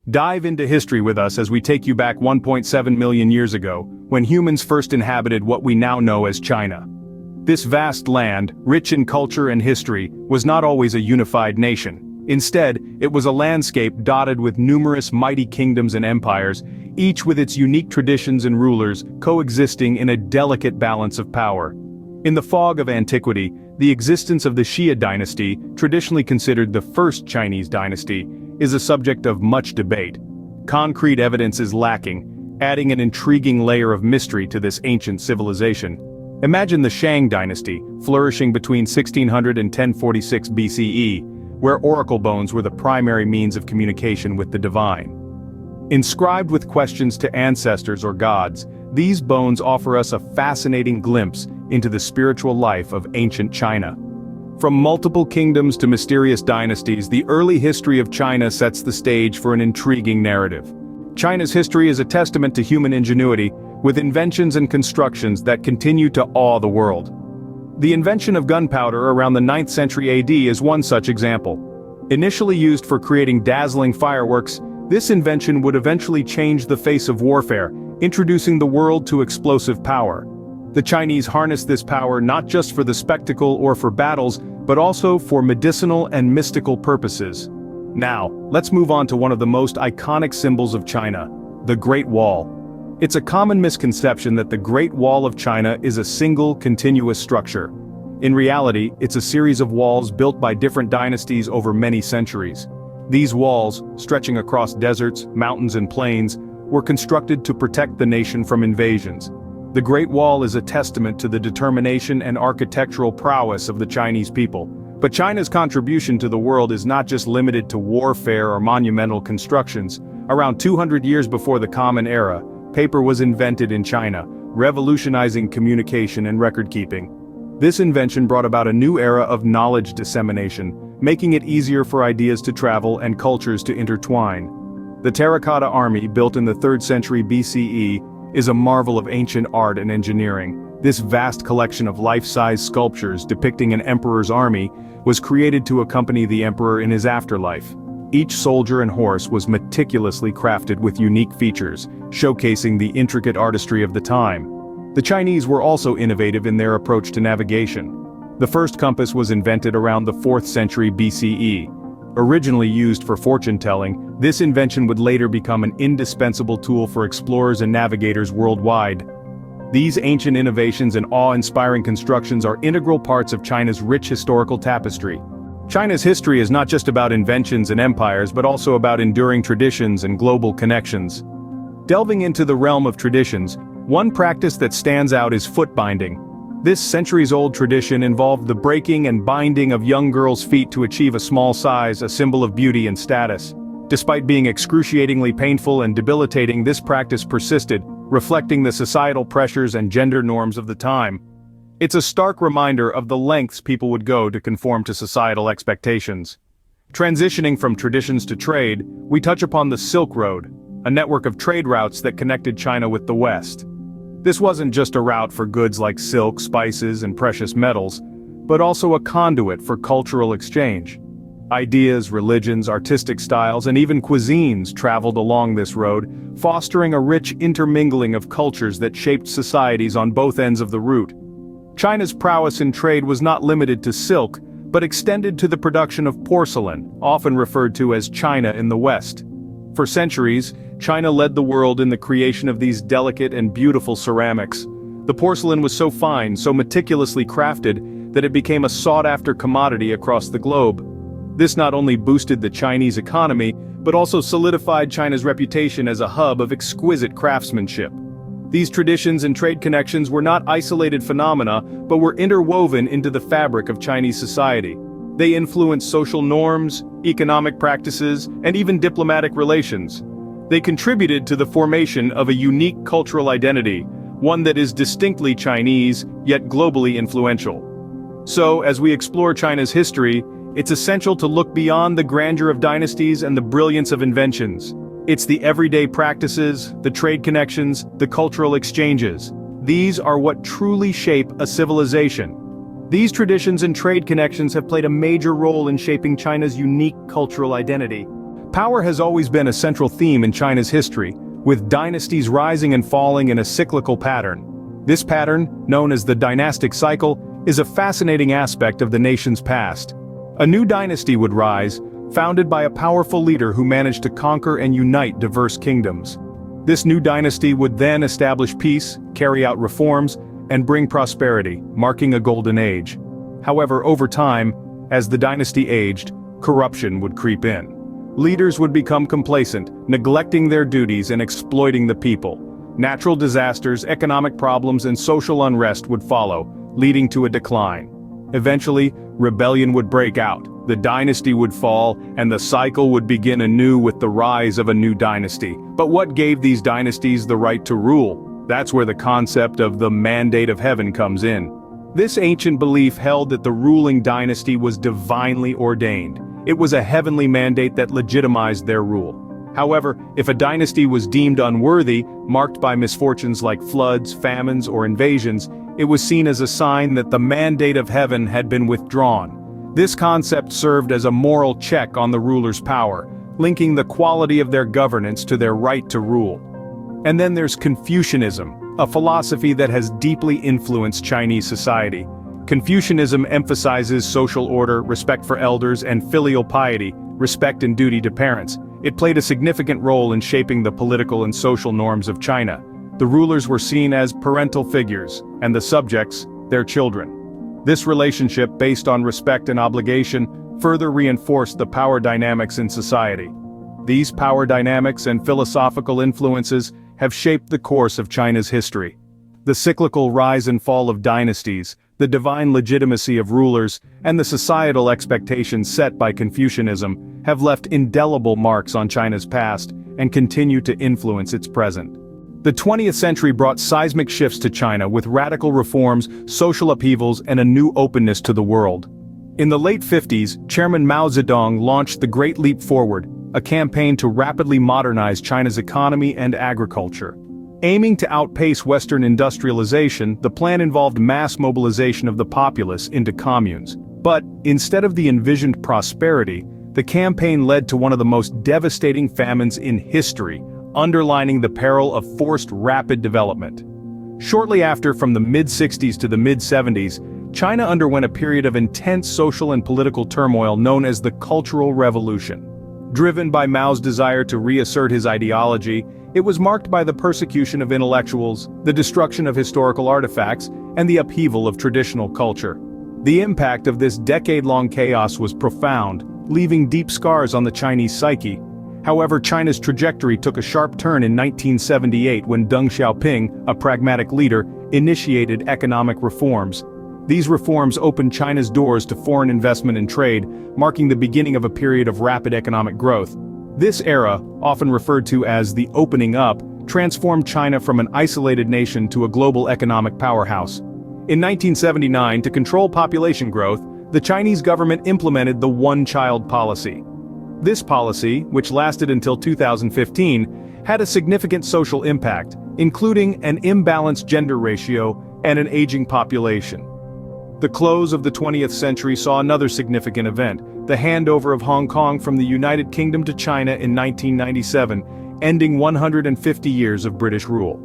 Dive into history with us as we take you back 1.7 million years ago, when humans first inhabited what we now know as China. This vast land, rich in culture and history, was not always a unified nation. Instead, it was a landscape dotted with numerous mighty kingdoms and empires, each with its unique traditions and rulers coexisting in a delicate balance of power. In the fog of antiquity, the existence of the Xia dynasty, traditionally considered the first Chinese dynasty, is a subject of much debate. Concrete evidence is lacking, adding an intriguing layer of mystery to this ancient civilization. Imagine the Shang dynasty, flourishing between 1600 and 1046 BCE, where oracle bones were the primary means of communication with the divine. Inscribed with questions to ancestors or gods, these bones offer us a fascinating glimpse into the spiritual life of ancient China. From multiple kingdoms to mysterious dynasties, the early history of China sets the stage for an intriguing narrative. China's history is a testament to human ingenuity, with inventions and constructions that continue to awe the world. The invention of gunpowder around the 9th century AD is one such example. Initially used for creating dazzling fireworks, this invention would eventually change the face of warfare, introducing the world to explosive power. The Chinese harnessed this power not just for the spectacle or for battles, but also for medicinal and mystical purposes. Now, let's move on to one of the most iconic symbols of China, the Great Wall. It's a common misconception that the Great Wall of China is a single, continuous structure. In reality, it's a series of walls built by different dynasties over many centuries. These walls, stretching across deserts, mountains and plains, were constructed to protect the nation from invasions. The Great Wall is a testament to the determination and architectural prowess of the Chinese people. But China's contribution to the world is not just limited to warfare or monumental constructions. Around 200 years before the Common Era, paper was invented in China, revolutionizing communication and record-keeping. This invention brought about a new era of knowledge dissemination, making it easier for ideas to travel and cultures to intertwine. The Terracotta Army, built in the 3rd century BCE, is a marvel of ancient art and engineering. This vast collection of life-size sculptures depicting an emperor's army was created to accompany the emperor in his afterlife. Each soldier and horse was meticulously crafted with unique features, showcasing the intricate artistry of the time. The Chinese were also innovative in their approach to navigation. The first compass was invented around the 4th century BCE. Originally used for fortune-telling, this invention would later become an indispensable tool for explorers and navigators worldwide. These ancient innovations and awe-inspiring constructions are integral parts of China's rich historical tapestry. China's history is not just about inventions and empires, but also about enduring traditions and global connections. Delving into the realm of traditions, one practice that stands out is foot binding. This centuries-old tradition involved the breaking and binding of young girls' feet to achieve a small size, a symbol of beauty and status. Despite being excruciatingly painful and debilitating, this practice persisted, reflecting the societal pressures and gender norms of the time. It's a stark reminder of the lengths people would go to conform to societal expectations. Transitioning from traditions to trade, we touch upon the Silk Road, a network of trade routes that connected China with the West. This wasn't just a route for goods like silk, spices, and precious metals, but also a conduit for cultural exchange. Ideas, religions, artistic styles, and even cuisines traveled along this road, fostering a rich intermingling of cultures that shaped societies on both ends of the route. China's prowess in trade was not limited to silk, but extended to the production of porcelain, often referred to as China in the West. For centuries, China led the world in the creation of these delicate and beautiful ceramics. The porcelain was so fine, so meticulously crafted, that it became a sought-after commodity across the globe. This not only boosted the Chinese economy, but also solidified China's reputation as a hub of exquisite craftsmanship. These traditions and trade connections were not isolated phenomena, but were interwoven into the fabric of Chinese society. They influenced social norms, economic practices, and even diplomatic relations. They contributed to the formation of a unique cultural identity, one that is distinctly Chinese, yet globally influential. So, as we explore China's history, it's essential to look beyond the grandeur of dynasties and the brilliance of inventions. It's the everyday practices, the trade connections, the cultural exchanges. These are what truly shape a civilization. These traditions and trade connections have played a major role in shaping China's unique cultural identity. Power has always been a central theme in China's history, with dynasties rising and falling in a cyclical pattern. This pattern, known as the dynastic cycle, is a fascinating aspect of the nation's past. A new dynasty would rise, founded by a powerful leader who managed to conquer and unite diverse kingdoms. This new dynasty would then establish peace, carry out reforms, and bring prosperity, marking a golden age. However, over time, as the dynasty aged, corruption would creep in. Leaders would become complacent, neglecting their duties and exploiting the people. Natural disasters, economic problems, and social unrest would follow, leading to a decline. Eventually, rebellion would break out, the dynasty would fall, and the cycle would begin anew with the rise of a new dynasty. But what gave these dynasties the right to rule? That's where the concept of the mandate of heaven comes in. This ancient belief held that the ruling dynasty was divinely ordained. It was a heavenly mandate that legitimized their rule. However, if a dynasty was deemed unworthy, marked by misfortunes like floods, famines, or invasions, it was seen as a sign that the mandate of heaven had been withdrawn. This concept served as a moral check on the ruler's power, linking the quality of their governance to their right to rule. And then there's Confucianism, a philosophy that has deeply influenced Chinese society. Confucianism emphasizes social order, respect for elders, and filial piety, respect and duty to parents. It played a significant role in shaping the political and social norms of China. The rulers were seen as parental figures, and the subjects, their children. This relationship, based on respect and obligation, further reinforced the power dynamics in society. These power dynamics and philosophical influences have shaped the course of China's history. The cyclical rise and fall of dynasties, the divine legitimacy of rulers, and the societal expectations set by Confucianism have left indelible marks on China's past and continue to influence its present. The 20th century brought seismic shifts to China with radical reforms, social upheavals, and a new openness to the world. In the late 50s, Chairman Mao Zedong launched the Great Leap Forward, a campaign to rapidly modernize China's economy and agriculture. Aiming to outpace Western industrialization, the plan involved mass mobilization of the populace into communes. But, instead of the envisioned prosperity, the campaign led to one of the most devastating famines in history, underlining the peril of forced rapid development. Shortly after, from the mid-60s to the mid-70s, China underwent a period of intense social and political turmoil known as the Cultural Revolution. Driven by Mao's desire to reassert his ideology, it was marked by the persecution of intellectuals, the destruction of historical artifacts, and the upheaval of traditional culture. The impact of this decade-long chaos was profound, leaving deep scars on the Chinese psyche. However, China's trajectory took a sharp turn in 1978 when Deng Xiaoping, a pragmatic leader, initiated economic reforms. These reforms opened China's doors to foreign investment and trade, marking the beginning of a period of rapid economic growth. This era, often referred to as the opening up, transformed China from an isolated nation to a global economic powerhouse. In 1979, to control population growth, the Chinese government implemented the one-child policy. This policy, which lasted until 2015, had a significant social impact, including an imbalanced gender ratio and an aging population. The close of the 20th century saw another significant event, the handover of Hong Kong from the United Kingdom to China in 1997, ending 150 years of British rule.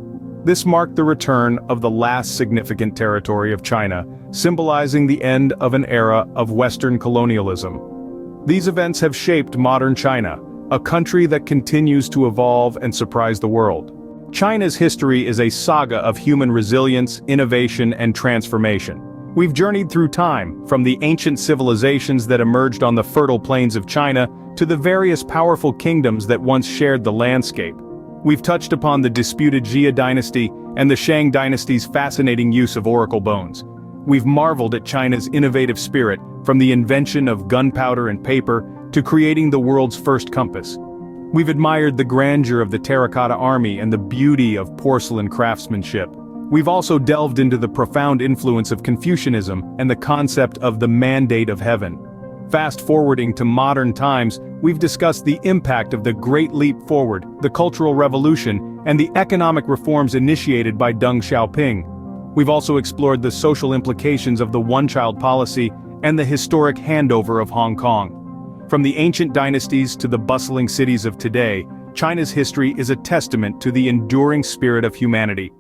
This marked the return of the last significant territory of China, symbolizing the end of an era of Western colonialism. These events have shaped modern China, a country that continues to evolve and surprise the world. China's history is a saga of human resilience, innovation, and transformation. We've journeyed through time, from the ancient civilizations that emerged on the fertile plains of China, to the various powerful kingdoms that once shared the landscape. We've touched upon the disputed Jia dynasty and the Shang dynasty's fascinating use of oracle bones. We've marveled at China's innovative spirit, from the invention of gunpowder and paper to creating the world's first compass. We've admired the grandeur of the Terracotta Army and the beauty of porcelain craftsmanship. We've also delved into the profound influence of Confucianism and the concept of the mandate of heaven. Fast forwarding to modern times, we've discussed the impact of the Great Leap Forward, the Cultural Revolution, and the economic reforms initiated by Deng Xiaoping. We've also explored the social implications of the one-child policy and the historic handover of Hong Kong. From the ancient dynasties to the bustling cities of today, China's history is a testament to the enduring spirit of humanity.